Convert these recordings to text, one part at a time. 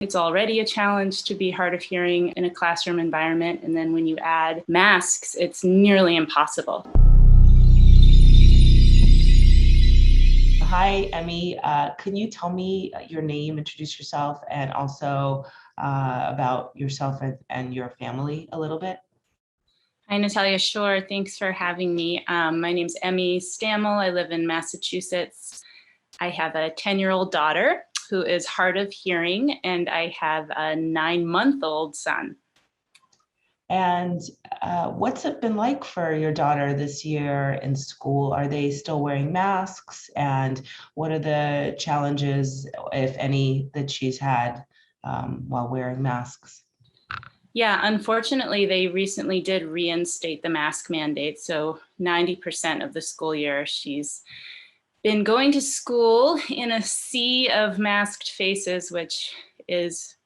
It's already a challenge to be hard of hearing in a classroom environment, and then when you add masks, it's nearly impossible. Hi, Emmy. Can you tell me your name, introduce yourself, and also about yourself and your family a little bit? Hi, Natalia. Sure. Thanks for having me. My name's Emmy Stammel. I live in Massachusetts. I have a 10-year-old daughter who is hard of hearing, and I have a 9-month-old son. And what's it been like for your daughter this year in school? Are they still wearing masks? And what are the challenges, if any, that she's had while wearing masks? Yeah, unfortunately, they recently did reinstate the mask mandate. So 90% of the school year, she's been going to school in a sea of masked faces, which is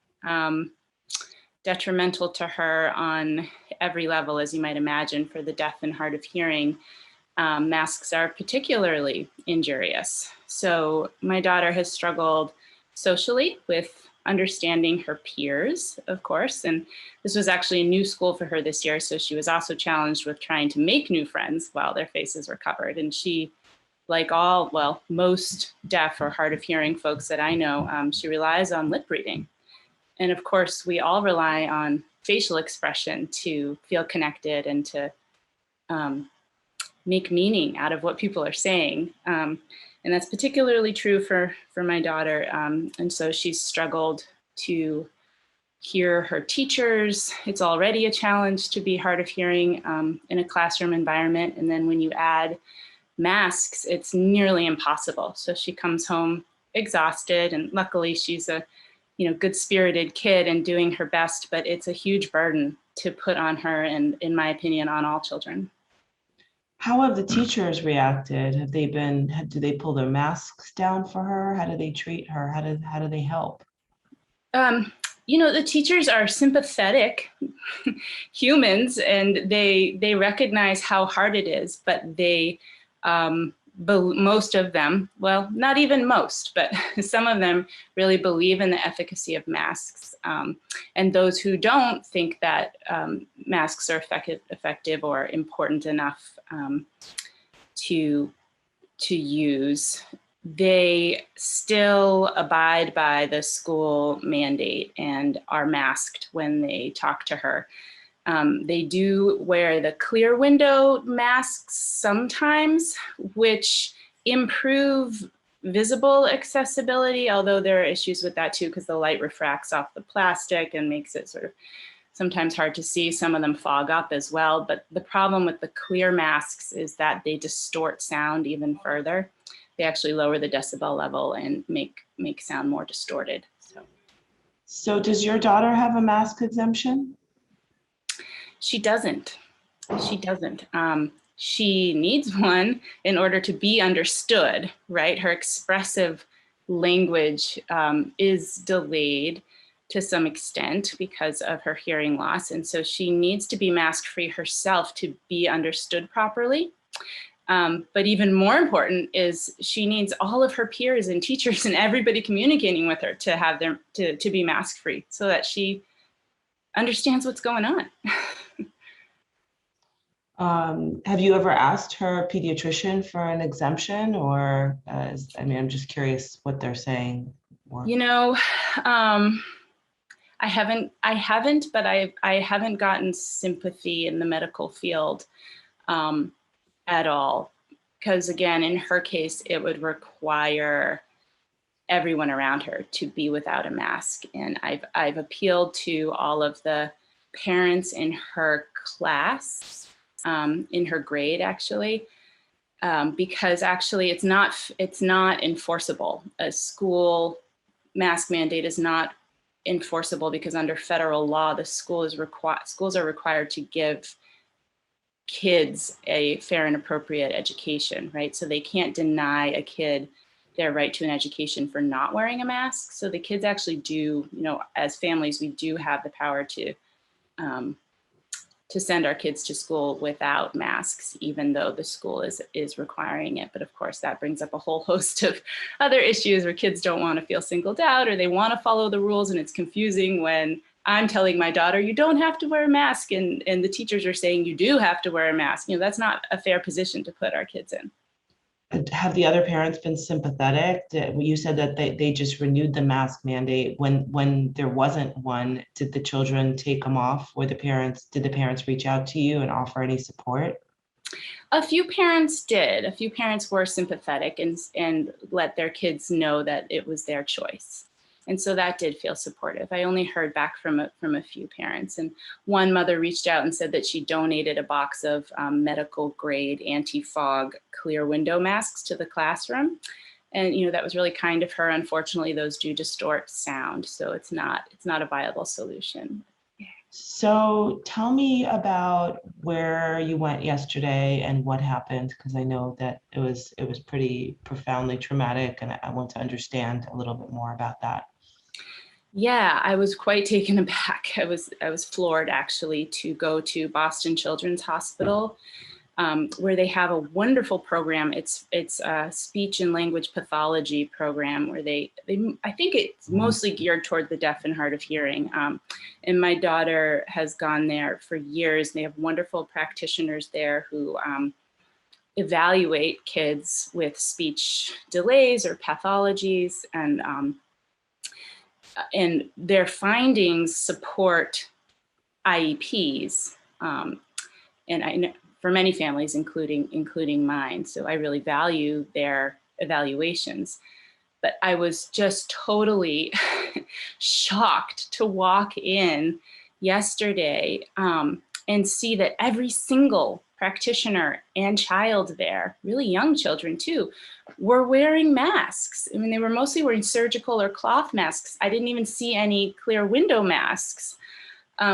detrimental to her on every level, as you might imagine. For the deaf and hard of hearing, masks are particularly injurious. So my daughter has struggled socially with understanding her peers, of course, and this was actually a new school for her this year, so she was also challenged with trying to make new friends while their faces were covered. And she, like most deaf or hard of hearing folks that I know, she relies on lip reading. And of course, we all rely on facial expression to feel connected and to make meaning out of what people are saying. And that's particularly true for my daughter. And so she's struggled to hear her teachers. It's already a challenge to be hard of hearing in a classroom environment. And then when you add masks, it's nearly impossible. So she comes home exhausted, and luckily she's a good-spirited kid and doing her best, but it's a huge burden to put on her, and in my opinion, on all children. How have the teachers reacted? Do they pull their masks down for her? How do they treat her? How do they help? The teachers are sympathetic humans, and they recognize how hard it is, but most of them, well, not even most, but some of them really believe in the efficacy of masks. And those who don't think that masks are effective or important enough to use, they still abide by the school mandate and are masked when they talk to her. They do wear the clear window masks sometimes, which improve visible accessibility, although there are issues with that too, because the light refracts off the plastic and makes it sort of sometimes hard to see. Some of them fog up as well. But the problem with the clear masks is that they distort sound even further. They actually lower the decibel level and make sound more distorted. So does your daughter have a mask exemption? She doesn't. She doesn't. She needs one in order to be understood, right? Her expressive language is delayed to some extent because of her hearing loss. And so she needs to be mask-free herself to be understood properly. But even more important is she needs all of her peers and teachers and everybody communicating with her to have to be mask-free so that she understands what's going on. Have you ever asked her pediatrician for an exemption, or I'm just curious what they're saying. I haven't, but I haven't gotten sympathy in the medical field at all, because again, in her case, it would require everyone around her to be without a mask. And I've appealed to all of the parents in her class, in her grade actually, because actually it's not enforceable. A school mask mandate is not enforceable because under federal law, the schools are required to give kids a fair and appropriate education, right? So they can't deny a kid their right to an education for not wearing a mask. So the kids actually do, as families, we do have the power to to send our kids to school without masks, even though the school is requiring it. But of course, that brings up a whole host of other issues where kids don't want to feel singled out, or they want to follow the rules, and it's confusing when I'm telling my daughter, you don't have to wear a mask, and the teachers are saying you do have to wear a mask. You know, that's not a fair position to put our kids in. Have the other parents been sympathetic? You said that they just renewed the mask mandate when there wasn't one. Did the children take them off? Did the parents reach out to you and offer any support? A few parents did. A few parents were sympathetic and let their kids know that it was their choice. And so that did feel supportive. I only heard back from a few parents. And one mother reached out and said that she donated a box of medical grade anti-fog clear window masks to the classroom. And, you know, that was really kind of her. Unfortunately, those do distort sound. So it's not a viable solution. So tell me about where you went yesterday and what happened, because I know that it was pretty profoundly traumatic, and I want to understand a little bit more about that. Yeah, I was quite taken aback. I was floored, actually, to go to Boston Children's Hospital, where they have a wonderful program. It's a speech and language pathology program where I think it's mostly geared toward the deaf and hard of hearing. And my daughter has gone there for years. They have wonderful practitioners there who evaluate kids with speech delays or pathologies, and their findings support IEPs. And I know for many families, including mine. So I really value their evaluations. But I was just totally shocked to walk in yesterday and see that every single practitioner and child there, really young children too, were wearing masks. I mean, they were mostly wearing surgical or cloth masks. I didn't even see any clear window masks.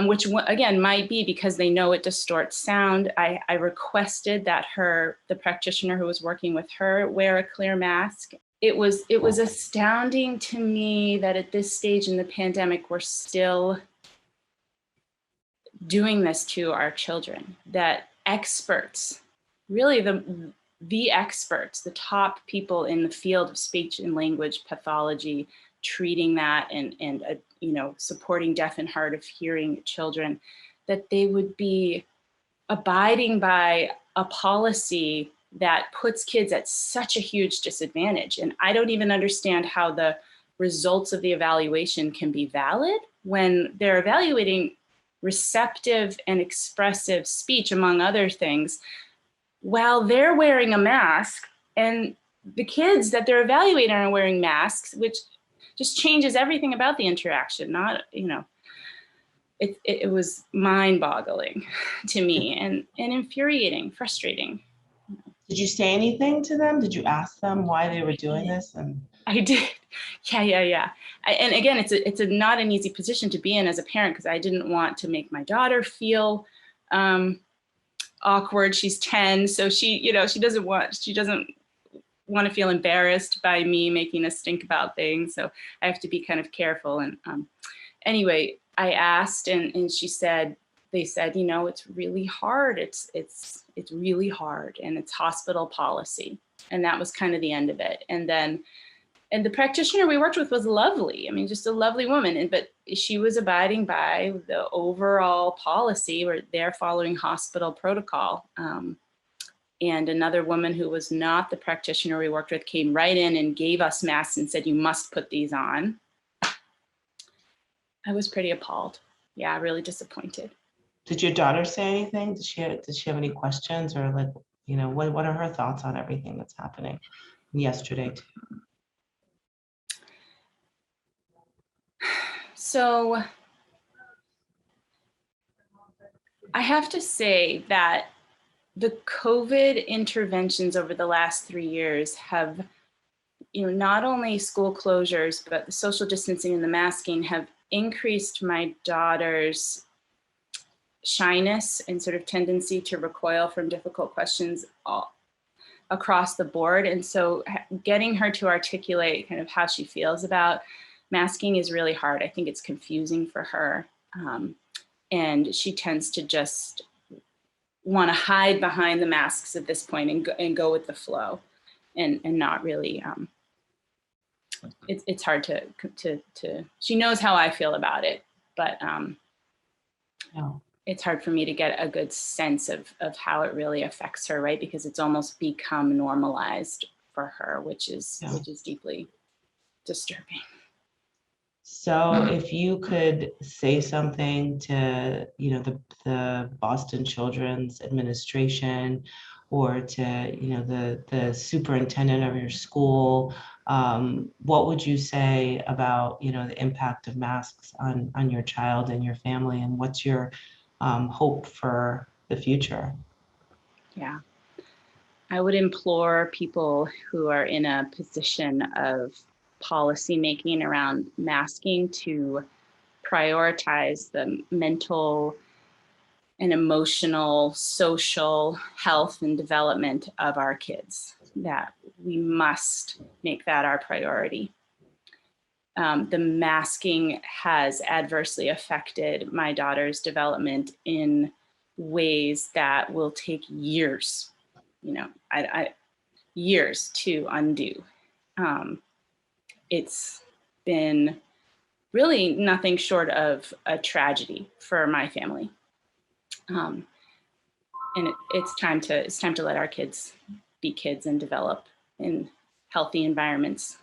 Which again might be because they know it distorts sound. I requested that the practitioner who was working with her wear a clear mask. It was astounding to me that at this stage in the pandemic, we're still doing this to our children, that experts, really the experts, the top people in the field of speech and language pathology, treating that and you know, supporting deaf and hard of hearing children, that they would be abiding by a policy that puts kids at such a huge disadvantage. And I don't even understand how the results of the evaluation can be valid when they're evaluating receptive and expressive speech, among other things, while they're wearing a mask, and the kids that they're evaluating are wearing masks, which just changes everything about the interaction. Not, you know, it was mind-boggling to me and infuriating, frustrating. Did you say anything to them? Did you ask them why they were doing this? And I did. Yeah. And again, it's not an easy position to be in as a parent, because I didn't want to make my daughter feel awkward. She's 10, so she doesn't want to feel embarrassed by me making us think about things. So I have to be kind of careful. And anyway, I asked, and they said, you know, it's really hard. It's really hard, and it's hospital policy. And that was kind of the end of it. And the practitioner we worked with was lovely. I mean, just a lovely woman. But she was abiding by the overall policy, where they're following hospital protocol. And another woman who was not the practitioner we worked with came right in and gave us masks and said, you must put these on. I was pretty appalled. Yeah, really disappointed. did your daughter say anything? Did she have any questions, or, like, you know, what are her thoughts on everything that's happening yesterday too? So I have to say that the COVID interventions over the last 3 years have, you know, not only school closures, but the social distancing and the masking have increased my daughter's shyness and sort of tendency to recoil from difficult questions across the board. And so getting her to articulate kind of how she feels about masking is really hard. I think it's confusing for her. And she tends to just want to hide behind the masks at this point and go with the flow, and not really. It's hard to. She knows how I feel about it, but No. it's hard for me to get a good sense of how it really affects her, right? Because it's almost become normalized for her, which is deeply disturbing. So if you could say something to, the Boston Children's Administration, or to, the superintendent of your school, what would you say about, the impact of masks on your child and your family, and what's your hope for the future? Yeah. I would implore people who are in a position of policy making around masking to prioritize the mental and emotional, social health and development of our kids, that we must make that our priority. The masking has adversely affected my daughter's development in ways that will take years, years to undo. It's been really nothing short of a tragedy for my family. And it's time to let our kids be kids and develop in healthy environments.